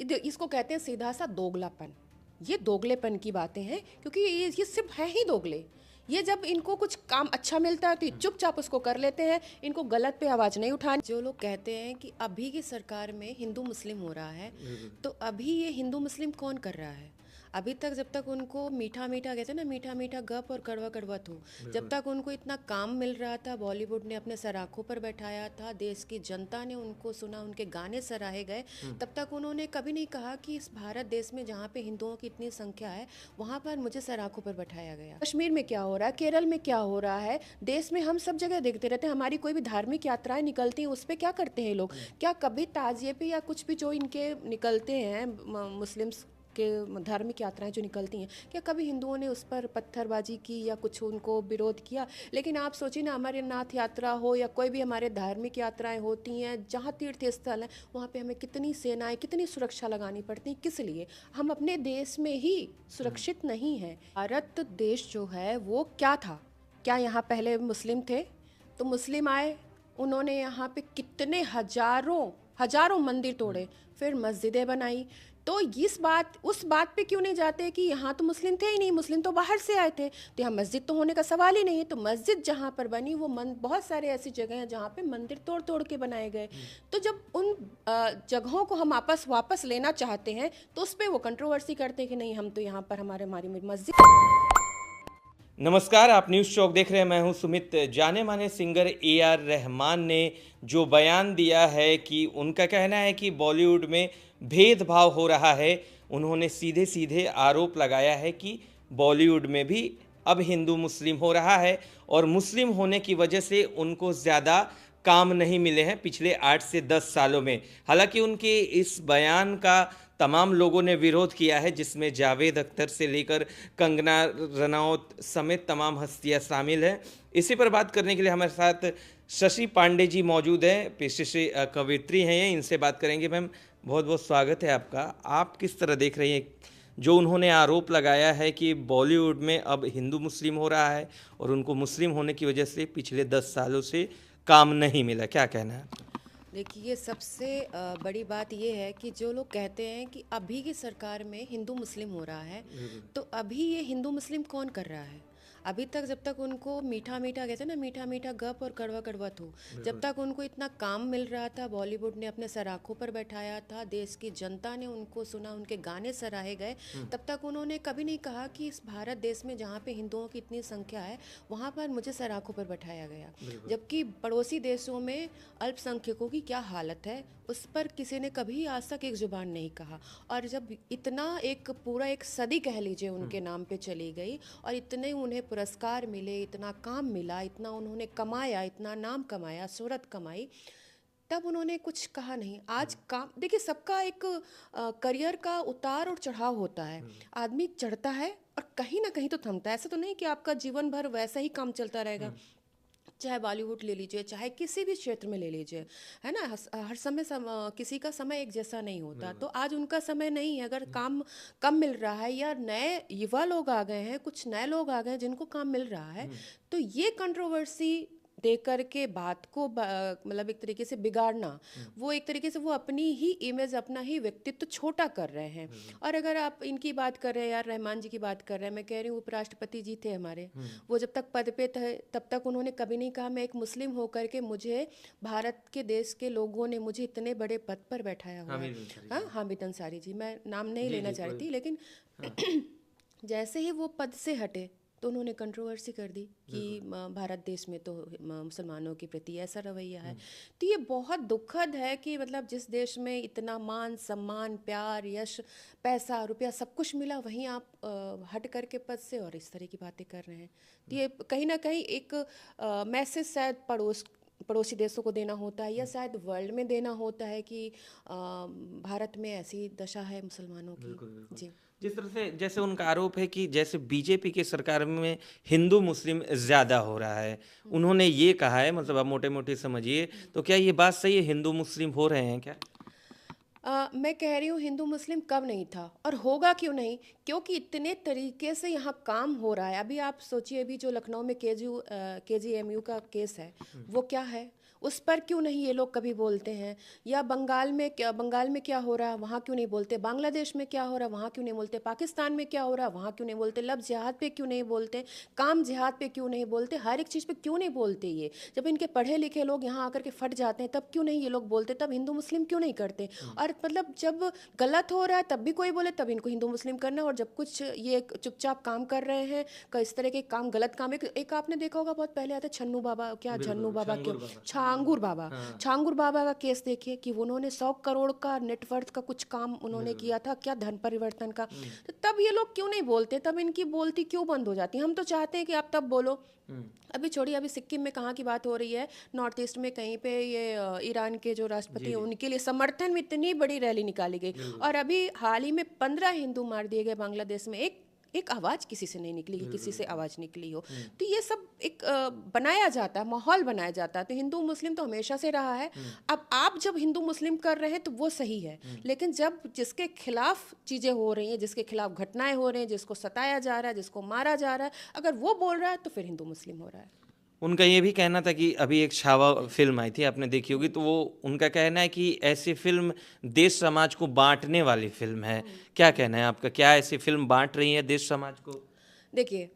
इसको कहते हैं सीधा सा दोगलापन। ये दोगलेपन की बातें हैं, क्योंकि ये सिर्फ है ही दोगले। ये जब इनको कुछ काम अच्छा मिलता है तो ये चुपचाप उसको कर लेते हैं, इनको गलत पे आवाज़ नहीं उठानी। जो लोग कहते हैं कि अभी की सरकार में हिंदू मुस्लिम हो रहा है, तो अभी ये हिंदू मुस्लिम कौन कर रहा है? अभी तक जब तक उनको मीठा मीठा कहते हैं ना, मीठा मीठा गप और कड़वा कड़वा थू, जब तक उनको इतना काम मिल रहा था, बॉलीवुड ने अपने सराखों पर बैठाया था, देश की जनता ने उनको सुना, उनके गाने सराहे गए, तब तक उन्होंने कभी नहीं कहा कि इस भारत देश में जहाँ पे हिंदुओं की इतनी संख्या है वहाँ पर मुझे सराखों पर बैठाया गया। कश्मीर में क्या हो रहा है, केरल में क्या हो रहा है, देश में हम सब जगह देखते रहते हैं। हमारी कोई भी धार्मिक यात्राएं निकलती हैं, उस पर क्या करते हैं लोग? क्या कभी ताजिए पे या कुछ भी जो इनके निकलते हैं मुस्लिम्स के धार्मिक यात्राएं जो निकलती हैं, क्या कभी हिंदुओं ने उस पर पत्थरबाजी की या कुछ उनको विरोध किया? लेकिन आप सोचिए ना, अमरनाथ यात्रा हो या कोई भी हमारे धार्मिक यात्राएं होती हैं, जहाँ तीर्थ स्थल हैं, वहाँ पे हमें कितनी सेनाएं, कितनी सुरक्षा लगानी पड़ती है। किस लिए? हम अपने देश में ही सुरक्षित नहीं हैं। भारत देश जो है वो क्या था? क्या यहाँ पहले मुस्लिम थे? तो मुस्लिम आए, उन्होंने यहाँ पे कितने हजारों मंदिर तोड़े, फिर मस्जिदें बनाई। तो उस बात पे क्यों नहीं जाते कि यहाँ तो मुस्लिम थे ही नहीं, मुस्लिम तो बाहर से आए थे, तो यहाँ मस्जिद तो होने का सवाल ही नहीं है। तो मस्जिद जहाँ पर बनी वो बहुत सारे ऐसी जगह हैं जहाँ पे मंदिर तोड़ तोड़ के बनाए गए। तो जब उन जगहों को हम वापस लेना चाहते हैं तो उस पर वो कंट्रोवर्सी करते हैं कि नहीं, हम तो यहाँ पर हमारी मस्जिद। नमस्कार, आप न्यूज़ चौक देख रहे हैं। मैं हूं सुमित। जाने माने सिंगर AR रहमान ने जो बयान दिया है कि उनका कहना है कि बॉलीवुड में भेदभाव हो रहा है, उन्होंने सीधे सीधे आरोप लगाया है कि बॉलीवुड में भी अब हिंदू मुस्लिम हो रहा है और मुस्लिम होने की वजह से उनको ज़्यादा काम नहीं मिले हैं पिछले 8 से 10 सालों में। हालांकि उनके इस बयान का तमाम लोगों ने विरोध किया है, जिसमें जावेद अख्तर से लेकर कंगना रनौत समेत तमाम हस्तियां शामिल हैं। इसी पर बात करने के लिए हमारे साथ शशि पांडे जी मौजूद हैं, पेशे से कवयित्री हैं ये, इनसे बात करेंगे। मैम, बहुत बहुत स्वागत है आपका। आप किस तरह देख रही हैं जो उन्होंने आरोप लगाया है कि बॉलीवुड में अब हिंदू मुस्लिम हो रहा है और उनको मुस्लिम होने की वजह से पिछले 10 सालों से काम नहीं मिला? क्या कहना है? देखिए, ये सबसे बड़ी बात ये है कि जो लोग कहते हैं कि अभी की सरकार में हिंदू मुस्लिम हो रहा है, तो अभी ये हिंदू मुस्लिम कौन कर रहा है? अभी तक जब तक उनको मीठा मीठा कहते हैं ना, मीठा मीठा गप और कड़वा कड़वा थू, जब तक उनको इतना काम मिल रहा था, बॉलीवुड ने अपने सराखों पर बैठाया था, देश की जनता ने उनको सुना, उनके गाने सराहे गए, तब तक उन्होंने कभी नहीं कहा कि इस भारत देश में जहाँ पे हिंदुओं की इतनी संख्या है वहाँ पर मुझे सराखों पर बैठाया गया। जबकि पड़ोसी देशों में अल्पसंख्यकों की क्या हालत है, उस पर किसी ने कभी आज तक एक जुबान नहीं कहा। और जब इतना पूरा एक सदी कह लीजिए उनके नाम पे चली गई और इतने उन्हें पुरस्कार मिले, इतना काम मिला, इतना उन्होंने कमाया, इतना नाम कमाया, शोहरत कमाई, तब उन्होंने कुछ कहा नहीं। आज काम देखिए, सबका एक करियर का उतार और चढ़ाव होता है। आदमी चढ़ता है और कहीं ना कहीं तो थमता है। ऐसा तो नहीं कि आपका जीवन भर वैसा ही काम चलता रहेगा। चाहे बॉलीवुड ले लीजिए, चाहे किसी भी क्षेत्र में ले लीजिए, है ना, हर समय किसी का समय एक जैसा नहीं होता। तो आज उनका समय नहीं है। अगर काम कम मिल रहा है या नए युवा लोग आ गए हैं, कुछ नए लोग आ गए हैं जिनको काम मिल रहा है, तो ये कंट्रोवर्सी दे करके बात को मतलब एक तरीके से बिगाड़ना, वो एक तरीके से वो अपनी ही इमेज, अपना ही व्यक्तित्व छोटा कर रहे हैं। और अगर आप इनकी बात कर रहे हैं, यार रहमान जी की बात कर रहे हैं, मैं कह रही हूँ उपराष्ट्रपति जी थे हमारे, वो जब तक पद पे थे तब तक उन्होंने कभी नहीं कहा मैं एक मुस्लिम होकर के मुझे भारत के देश के लोगों ने मुझे इतने बड़े पद पर बैठाया हुआ है। हाँ, हामिद अंसारी जी, मैं नाम नहीं लेना चाह रही थी, लेकिन जैसे ही वो पद से हटे तो उन्होंने कंट्रोवर्सी कर दी कि भारत देश में तो मुसलमानों के प्रति ऐसा रवैया है। तो ये बहुत दुखद है कि मतलब जिस देश में इतना मान सम्मान, प्यार, यश, पैसा, रुपया सब कुछ मिला, वहीं आप हट करके पद से और इस तरह की बातें कर रहे हैं। तो ये कहीं ना कहीं एक मैसेज शायद पड़ोसी देशों को देना होता है या शायद वर्ल्ड में देना होता है कि भारत में ऐसी दशा है मुसलमानों की। जी, जिस तरह से जैसे उनका आरोप है कि जैसे बीजेपी की सरकार में हिंदू मुस्लिम ज़्यादा हो रहा है, उन्होंने ये कहा है, मतलब आप मोटे मोटे समझिए, तो क्या ये बात सही है? हिंदू मुस्लिम हो रहे हैं क्या? मैं कह रही हूँ हिंदू मुस्लिम कब नहीं था और होगा क्यों नहीं, क्योंकि इतने तरीके से यहाँ काम हो रहा है। अभी आप सोचिए, अभी जो लखनऊ में KGMU का केस है, वो क्या है? उस पर क्यों नहीं ये लोग कभी बोलते हैं? या बंगाल में क्या हो रहा है वहाँ क्यों नहीं बोलते? बांग्लादेश में क्या हो रहा है वहाँ क्यों नहीं बोलते? पाकिस्तान में क्या हो रहा है वहाँ क्यों नहीं बोलते? लव जिहाद पे क्यों नहीं बोलते? काम जिहाद पे क्यों नहीं बोलते? हर एक चीज़ पे क्यों नहीं बोलते ये? जब इनके पढ़े लिखे लोग यहाँ आकर के फट जाते हैं तब क्यों नहीं ये लोग बोलते? तब हिंदू मुस्लिम क्यों नहीं करते? और मतलब जब गलत हो रहा है तब भी कोई बोले, तब इनको हिंदू मुस्लिम करना, और जब कुछ ये चुपचाप काम कर रहे हैं इस तरह के काम, गलत काम, एक आपने देखा होगा बहुत पहले आता छन्नू बाबा, क्या झन्नू बाबा क्यों, छांगुर बाबा, छांगुर बाबा का केस देखिए कि उन्होंने 100 करोड़ का नेटवर्थ का कुछ काम उन्होंने किया था, क्या धन परिवर्तन का। तो तब ये लोग क्यों नहीं बोलते? तब इनकी बोलती क्यों बंद हो जाती है? हम तो चाहते हैं कि आप तब बोलो। अभी छोड़िए, अभी सिक्किम में कहाँ की बात हो रही है, नॉर्थ ईस्ट में कहीं पे ये ईरान के जो राष्ट्रपति हैं उनके लिए समर्थन में इतनी बड़ी रैली निकाली गई, और अभी हाल ही में 15 हिंदू मार दिए गए बांग्लादेश में। एक आवाज़ किसी से नहीं निकली कि किसी से आवाज़ निकली हो। तो ये सब एक बनाया जाता है, माहौल बनाया जाता है। तो हिंदू मुस्लिम तो हमेशा से रहा है। अब आप जब हिंदू मुस्लिम कर रहे हैं तो वो सही है, लेकिन जब जिसके खिलाफ चीज़ें हो रही हैं, जिसके खिलाफ घटनाएं हो रही हैं, जिसको सताया जा रहा है, जिसको मारा जा रहा है, अगर वो बोल रहा है तो फिर हिंदू मुस्लिम हो रहा है। उनका ये भी कहना था कि अभी एक छावा फिल्म आई थी, आपने देखी होगी, तो वो उनका कहना है कि ऐसी फिल्म देश समाज को बांटने वाली फिल्म है। क्या कहना है आपका? क्या ऐसी फिल्म बांट रही है देश समाज को? देखिए,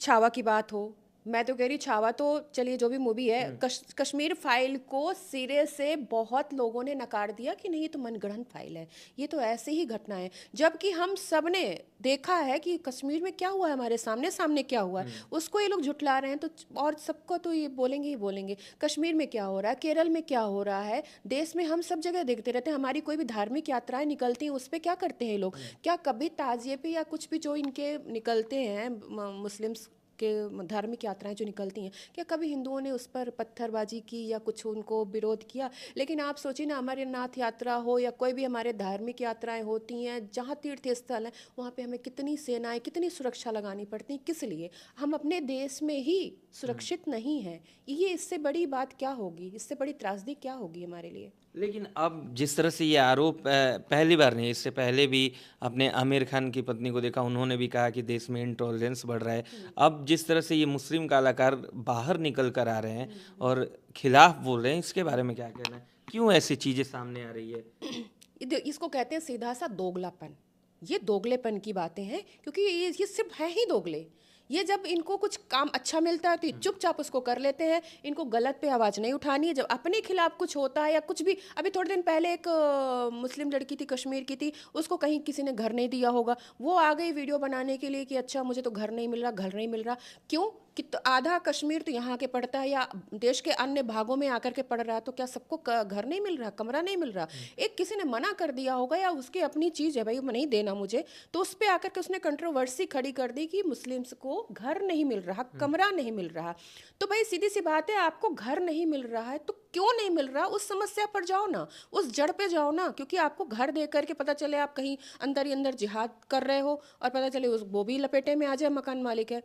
छावा की बात हो, मैं तो कह रही छावा तो चलिए जो भी मूवी है, कश्मीर फाइल को सिरे से बहुत लोगों ने नकार दिया कि नहीं ये तो मनगढ़ंत फाइल है, ये तो ऐसे ही घटना है, जबकि हम सब ने देखा है कि कश्मीर में क्या हुआ है, हमारे सामने सामने क्या हुआ है, उसको ये लोग झुठला रहे हैं। तो और सबको तो ये बोलेंगे ही बोलेंगे कश्मीर में क्या हो रहा है, केरल में क्या हो रहा है, देश में हम सब जगह देखते रहते हैं। हमारी कोई भी धार्मिक यात्राएं निकलती हैं उस पर क्या करते हैं ये लोग? क्या कभी ताजिए पे या कुछ भी जो इनके निकलते हैं मुस्लिम्स के धार्मिक यात्राएं जो निकलती हैं, क्या कभी हिंदुओं ने उस पर पत्थरबाजी की या कुछ उनको विरोध किया? लेकिन आप सोचिए ना, अमरनाथ यात्रा हो या कोई भी हमारे धार्मिक यात्राएं होती हैं, जहाँ तीर्थ स्थल हैं वहाँ पे हमें कितनी सेनाएं, कितनी सुरक्षा लगानी पड़ती है, किस लिए? हम अपने देश में ही सुरक्षित नहीं हैं। ये इससे बड़ी बात क्या होगी, इससे बड़ी त्रासदी क्या होगी हमारे लिए? लेकिन अब जिस तरह से ये आरोप पहली बार नहीं, इससे पहले भी आपने आमिर खान की पत्नी को देखा, उन्होंने भी कहा कि देश में इंटॉलरेंस बढ़ रहा है। अब जिस तरह से ये मुस्लिम कलाकार बाहर निकल कर आ रहे हैं और खिलाफ बोल रहे हैं, इसके बारे में क्या कहना है? क्यों ऐसी चीज़ें सामने आ रही है? इसको कहते हैं सीधा सा दोगलापन। ये दोगलेपन की बातें हैं, क्योंकि ये सिर्फ है ही दोगले। ये जब इनको कुछ काम अच्छा मिलता है तो ये चुपचाप उसको कर लेते हैं, इनको गलत पे आवाज़ नहीं उठानी है। जब अपने खिलाफ कुछ होता है या कुछ भी, अभी थोड़े दिन पहले एक मुस्लिम लड़की थी, कश्मीर की थी, उसको कहीं किसी ने घर नहीं दिया होगा, वो आ गई वीडियो बनाने के लिए कि अच्छा मुझे तो घर नहीं मिल रहा, घर नहीं मिल रहा। क्यों? कि तो आधा कश्मीर तो यहाँ के पड़ता है या देश के अन्य भागों में आकर के पड़ रहा है, तो क्या सबको घर नहीं मिल रहा, कमरा नहीं मिल रहा? एक किसी ने मना कर दिया होगा या उसकी अपनी चीज़ है, भाई नहीं देना मुझे, तो उस पर आकर के उसने कंट्रोवर्सी खड़ी कर दी कि मुस्लिम्स को घर नहीं मिल रहा, कमरा नहीं मिल रहा। तो भाई सीधी सी बात है, आपको घर नहीं मिल रहा है तो क्यों नहीं मिल रहा, उस समस्या पर जाओ ना, उस जड़ पे जाओ ना। क्योंकि आपको घर दे करके पता चले आप कहीं अंदर ही अंदर जिहाद कर रहे हो और पता चले उस वो भी लपेटे में आ जाए मकान मालिक है,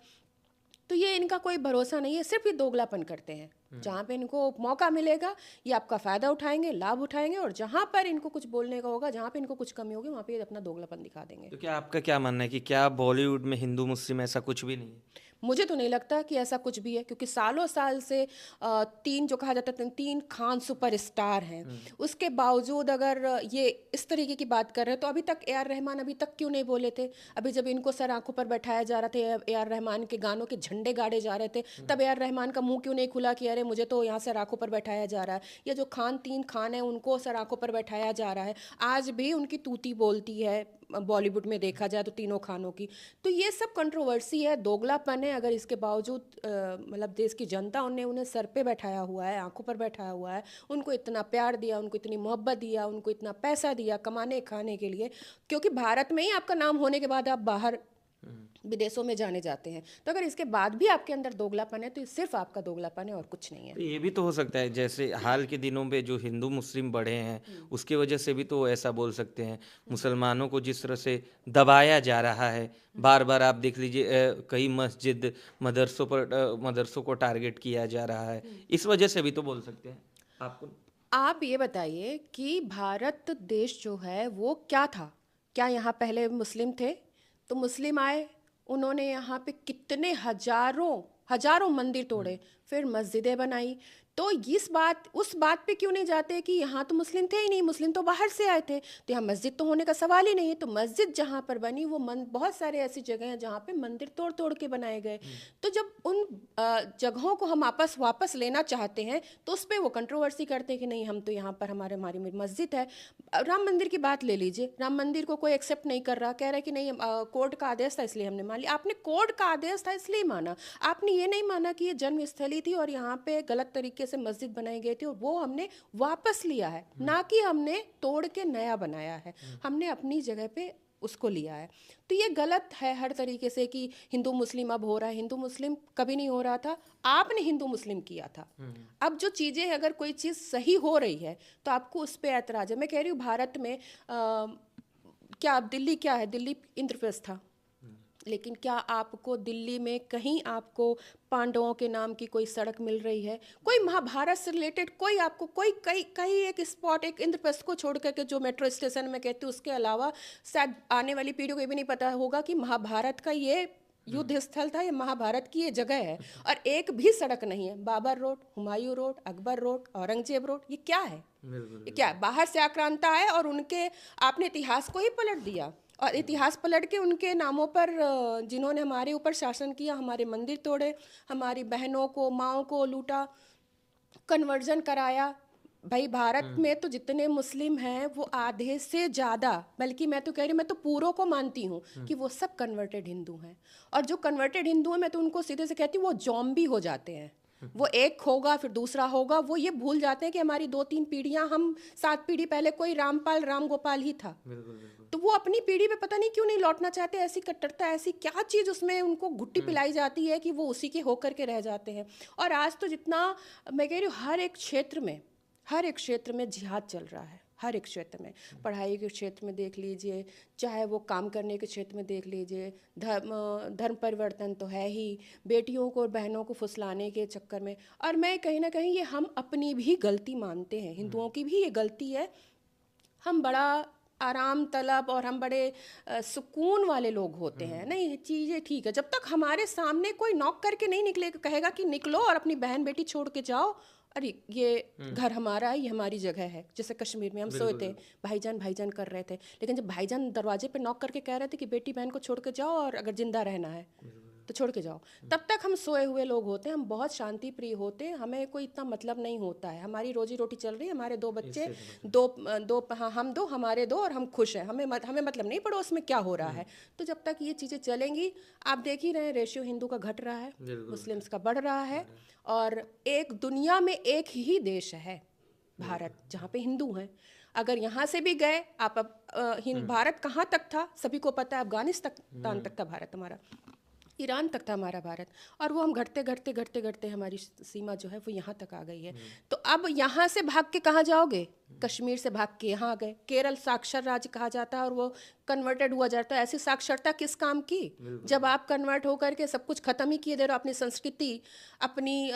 तो ये इनका कोई भरोसा नहीं है। सिर्फ ये दोगलापन करते हैं, जहाँ पे इनको मौका मिलेगा ये आपका फ़ायदा उठाएंगे, लाभ उठाएंगे, और जहाँ पर इनको कुछ बोलने का होगा, जहाँ पे इनको कुछ कमी होगी, वहाँ पे ये अपना दोगलापन दिखा देंगे। तो क्या आपका क्या मानना है कि क्या बॉलीवुड में हिंदू मुस्लिम ऐसा कुछ भी नहीं है? मुझे तो नहीं लगता कि ऐसा कुछ भी है, क्योंकि सालों साल से तीन जो कहा जाता है, तीन खान सुपरस्टार हैं, उसके बावजूद अगर ये इस तरीके की बात कर रहे हैं तो अभी तक ए आर रहमान अभी तक क्यों नहीं बोले थे? अभी जब इनको सर आंखों पर बैठाया जा रहा था, ए आर रहमान के गानों के झंडे गाड़े जा रहे थे, तब ए आर रहमान का मुंह क्यों नहीं खुला कि अरे मुझे तो यहाँ सर आंखों पर बैठाया जा रहा है? या जो तीन खान है उनको सर आंखों पर बैठाया जा रहा है, आज भी उनकी तूती बोलती है बॉलीवुड में देखा जाए तो तीनों खानों की। तो ये सब कंट्रोवर्सी है, दोगलापन है। अगर इसके बावजूद मतलब देश की जनता उन्हें सर पे बैठाया हुआ है, आंखों पर बैठाया हुआ है, उनको इतना प्यार दिया, उनको इतनी मोहब्बत दिया, उनको इतना पैसा दिया कमाने खाने के लिए, क्योंकि भारत में ही आपका नाम होने के बाद आप बाहर विदेशों में जाने जाते हैं, तो अगर इसके बाद भी आपके अंदर दोगलापन है तो ये सिर्फ आपका दोगलापन है और कुछ नहीं है। तो ये भी तो हो सकता है, जैसे हाल के दिनों में जो हिंदू मुस्लिम बढ़े हैं उसकी वजह से भी तो ऐसा बोल सकते हैं। मुसलमानों को जिस तरह से दबाया जा रहा है, बार बार आप देख लीजिए, कई मस्जिद मदरसों को टारगेट किया जा रहा है, इस वजह से भी तो बोल सकते हैं। आपको आप ये बताइए कि भारत देश जो है वो क्या था? क्या यहाँ पहले मुस्लिम थे? तो मुस्लिम आए, उन्होंने यहाँ पे कितने हजारों हजारों मंदिर तोड़े, फिर मस्जिदें बनाई। तो उस बात पे क्यों नहीं जाते कि यहाँ तो मुस्लिम थे ही नहीं, मुस्लिम तो बाहर से आए थे, तो यहाँ मस्जिद तो होने का सवाल ही नहीं है। तो मस्जिद जहाँ पर बनी वो बहुत सारे ऐसी जगह हैं जहाँ पे मंदिर तोड़ तोड़ के बनाए गए। तो जब उन जगहों को हम वापस लेना चाहते हैं तो उस पर वो कंट्रोवर्सी करते हैं कि नहीं, हम तो यहाँ पर हमारी मस्जिद है। राम मंदिर की बात ले लीजिए, राम मंदिर को कोई एक्सेप्ट नहीं कर रहा, कह रहा है कि नहीं कोर्ट का आदेश था इसलिए हमने मान लिया। आपने कोर्ट का आदेश था इसलिए माना, आपने ये नहीं माना कि ये जन्मस्थली थी और यहाँ पे गलत तरीके से मस्जिद बनाई गई थी और वो हमने वापस लिया है, ना कि हमने तोड़ के नया बनाया है। हमने अपनी जगह पे उसको लिया है। तो ये गलत है हर तरीके से कि हिंदू मुस्लिम अब हो रहा है। हिंदू मुस्लिम कभी नहीं हो रहा था, आपने हिंदू मुस्लिम किया था। अब जो चीज़ें, अगर कोई चीज़ सही हो रही है तो आपको उस पर ऐतराज़ है। मैं कह रही हूँ भारत में क्या दिल्ली क्या है, दिल्ली इंद्रप्रस्थ था, लेकिन क्या आपको दिल्ली में कहीं आपको पांडवों के नाम की कोई सड़क मिल रही है? कोई महाभारत से रिलेटेड कोई आपको कोई कहीं एक स्पॉट, एक इंद्रप्रस्थ को छोड़ करके जो मेट्रो स्टेशन में कहते हैं, उसके अलावा शायद आने वाली पीढ़ियों को ये भी नहीं पता होगा कि महाभारत का ये युद्ध स्थल था, ये महाभारत की ये जगह है। और एक भी सड़क नहीं है। Babar road, Humayun road, Akbar road, Aurangzeb road, ये क्या है? ये क्या है? बाहर से आक्रांता है और उनके आपने इतिहास को ही पलट दिया। और इतिहास पलट के उनके नामों पर जिन्होंने हमारे ऊपर शासन किया, हमारे मंदिर तोड़े, हमारी बहनों को, माँओं को लूटा, कन्वर्जन कराया। भाई भारत में तो जितने मुस्लिम हैं वो आधे से ज़्यादा, बल्कि मैं तो कह रही हूँ, मैं तो पूरों को मानती हूँ कि वो सब कन्वर्टेड हिंदू हैं। और जो कन्वर्टेड हिंदू हैं, मैं तो उनको सीधे से कहती हूँ वो ज़ॉम्बी हो जाते हैं। वो एक होगा फिर दूसरा होगा, वो ये भूल जाते हैं कि हमारी 2-3 पीढ़ियां, हम 7 पीढ़ी पहले कोई रामपाल राम गोपाल ही था। तो वो अपनी पीढ़ी पे पता नहीं क्यों नहीं लौटना चाहते। ऐसी कट्टरता, ऐसी क्या चीज़ उसमें उनको घुट्टी पिलाई जाती है कि वो उसी के होकर के रह जाते हैं। और आज तो जितना मैं कह रही हूँ, हर एक क्षेत्र में जिहाद चल रहा है। हर एक क्षेत्र में, पढ़ाई के क्षेत्र में देख लीजिए, चाहे वो काम करने के क्षेत्र में देख लीजिए, धर्म परिवर्तन तो है ही, बेटियों को और बहनों को फुसलाने के चक्कर में। और मैं कहीं ना कहीं ये हम अपनी भी गलती मानते हैं, हिंदुओं की भी ये गलती है। हम बड़ा आराम तलब और हम बड़े सुकून वाले लोग होते हैं। नहीं, चीज़ें ठीक है, जब तक हमारे सामने कोई नॉक करके नहीं निकलेगा, कहेगा कि निकलो और अपनी बहन बेटी छोड़ के जाओ, अरे ये घर हमारा है, ये हमारी जगह है। जैसे कश्मीर में हम सोए थे, भाईजान कर रहे थे, लेकिन जब भाईजान दरवाजे पे नॉक करके कह रहे थे कि बेटी बहन को छोड़ के जाओ और अगर जिंदा रहना है तो छोड़ के जाओ, तब तक हम सोए हुए लोग होते हैं। हम बहुत शांति प्रिय होते हैं, हमें कोई इतना मतलब नहीं होता है। हमारी रोजी रोटी चल रही है, हमारे 2 बच्चे, हम 2, हमारे 2 और हम खुश हैं। हमें मतलब नहीं पड़ोस में क्या हो रहा है। तो जब तक ये चीज़ें चलेंगी, आप देख ही रहे हैं, रेशियो हिंदू का घट रहा है, मुस्लिम्स का बढ़ रहा है। और एक दुनिया में एक ही देश है भारत, जहाँ पे हिंदू हैं। अगर यहाँ से भी गए आप, अब भारत कहाँ तक था सभी को पता है। अफगानिस्तान तक था भारत हमारा, ईरान तक था हमारा भारत, और वो हम घटते हमारी सीमा जो है वो यहाँ तक आ गई है। तो अब यहाँ से भाग के कहाँ जाओगे? कश्मीर से भाग के यहाँ आ गए। केरल साक्षर राज्य कहा जाता है और वो कन्वर्टेड हुआ जाता है। ऐसी साक्षरता किस काम की, जब आप कन्वर्ट होकर के सब कुछ खत्म ही किए दे रहे हो। अपनी संस्कृति, अपनी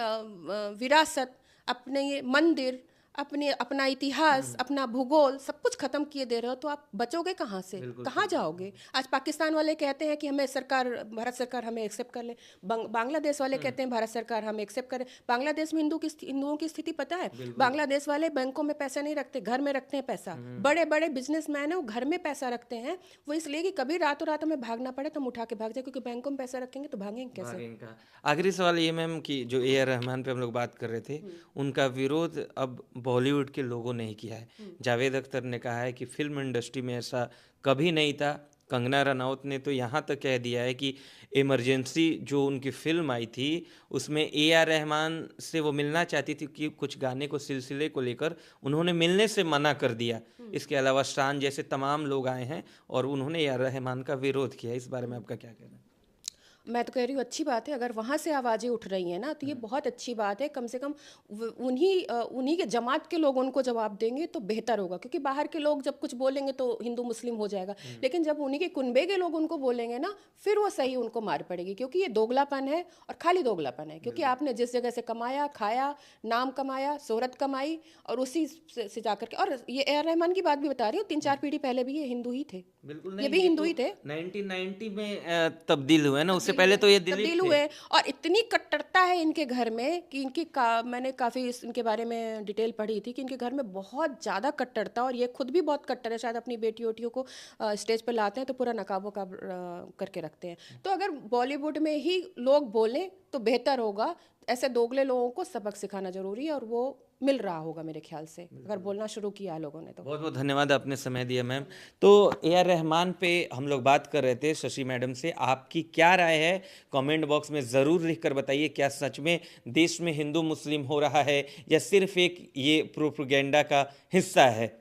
विरासत, अपने मंदिर, अपना इतिहास, अपना भूगोल, सब कुछ खत्म किए दे रहे हो, तो आप बचोगे कहाँ से? कहाँ जाओगे? आज पाकिस्तान वाले कहते हैं कि हमें भारत सरकार हमें एक्सेप्ट कर ले। बांग्लादेश वाले कहते हैं भारत सरकार हमें एक्सेप्ट करे। बांग्लादेश में हिंदुओं की स्थिति पता है? बांग्लादेश वाले बैंकों में पैसा नहीं रखते, घर में रखते हैं पैसा। बड़े बड़े बिजनेसमैन है, वो घर में पैसा रखते हैं, वो इसलिए कि कभी रातों रात हमें भागना पड़े तो हम उठा के भाग जाए, क्योंकि बैंकों में पैसा रखेंगे तो भागेंगे कैसे? आखिरी सवाल ये मैम कि जो ए.आर. रहमान पे हम लोग बात कर रहे थे, उनका विरोध अब बॉलीवुड के लोगों ने ही किया है। जावेद अख्तर ने कहा है कि फिल्म इंडस्ट्री में ऐसा कभी नहीं था। कंगना रनौत ने तो यहाँ तक कह दिया है कि इमरजेंसी जो उनकी फिल्म आई थी उसमें ए.आर. रहमान से वो मिलना चाहती थी कि कुछ गाने को सिलसिले को लेकर उन्होंने मिलने से मना कर दिया। इसके अलावा शान जैसे तमाम लोग आए हैं और उन्होंने ए.आर. रहमान का विरोध किया। इस बारे में आपका क्या कहना है? मैं तो कह रही हूँ अच्छी बात है, अगर वहाँ से आवाज़ें उठ रही हैं ना तो ये बहुत अच्छी बात है। कम से कम उन्हीं के जमात के लोग उनको जवाब देंगे तो बेहतर होगा, क्योंकि बाहर के लोग जब कुछ बोलेंगे तो हिंदू मुस्लिम हो जाएगा। लेकिन जब उन्हीं के कुनबे के लोग उनको बोलेंगे ना, फिर वो सही उनको मार पड़ेगी, क्योंकि ये दोगलापन है और खाली दोगलापन है। क्योंकि आपने जिस जगह से कमाया, खाया, नाम कमाया, शोहरत कमाई, और उसी से जाकर के, और ये ए.आर. रहमान की बात भी बता रही हूँ, 3-4 पीढ़ी पहले भी ये हिंदू ही थे। बिल्कुल ये भी हिंदू ही थे। 1990 में तब्दील हुए ना, उससे पहले तो ये दिलीप तब्दील थे। हुए, और इतनी कट्टरता है इनके घर में कि मैंने काफ़ी इनके बारे में डिटेल पढ़ी थी कि इनके घर में बहुत ज़्यादा कट्टरता, और ये खुद भी बहुत कट्टर है। शायद अपनी बेटी वोटियों को स्टेज पर लाते हैं तो पूरा नकाब वकाब करके रखते हैं। तो अगर बॉलीवुड में ही लोग बोलें तो बेहतर होगा। ऐसे दोगले लोगों को सबक सिखाना जरूरी है, और वो मिल रहा होगा मेरे ख्याल से, अगर बोलना शुरू किया लोगों ने तो। बहुत बहुत धन्यवाद आपने समय दिया मैम। तो ए आर रहमान पे हम लोग बात कर रहे थे शशि मैडम से, आपकी क्या राय है कमेंट बॉक्स में ज़रूर लिख कर बताइए। क्या सच में देश में हिंदू मुस्लिम हो रहा है या सिर्फ एक ये प्रोपेगेंडा का हिस्सा है?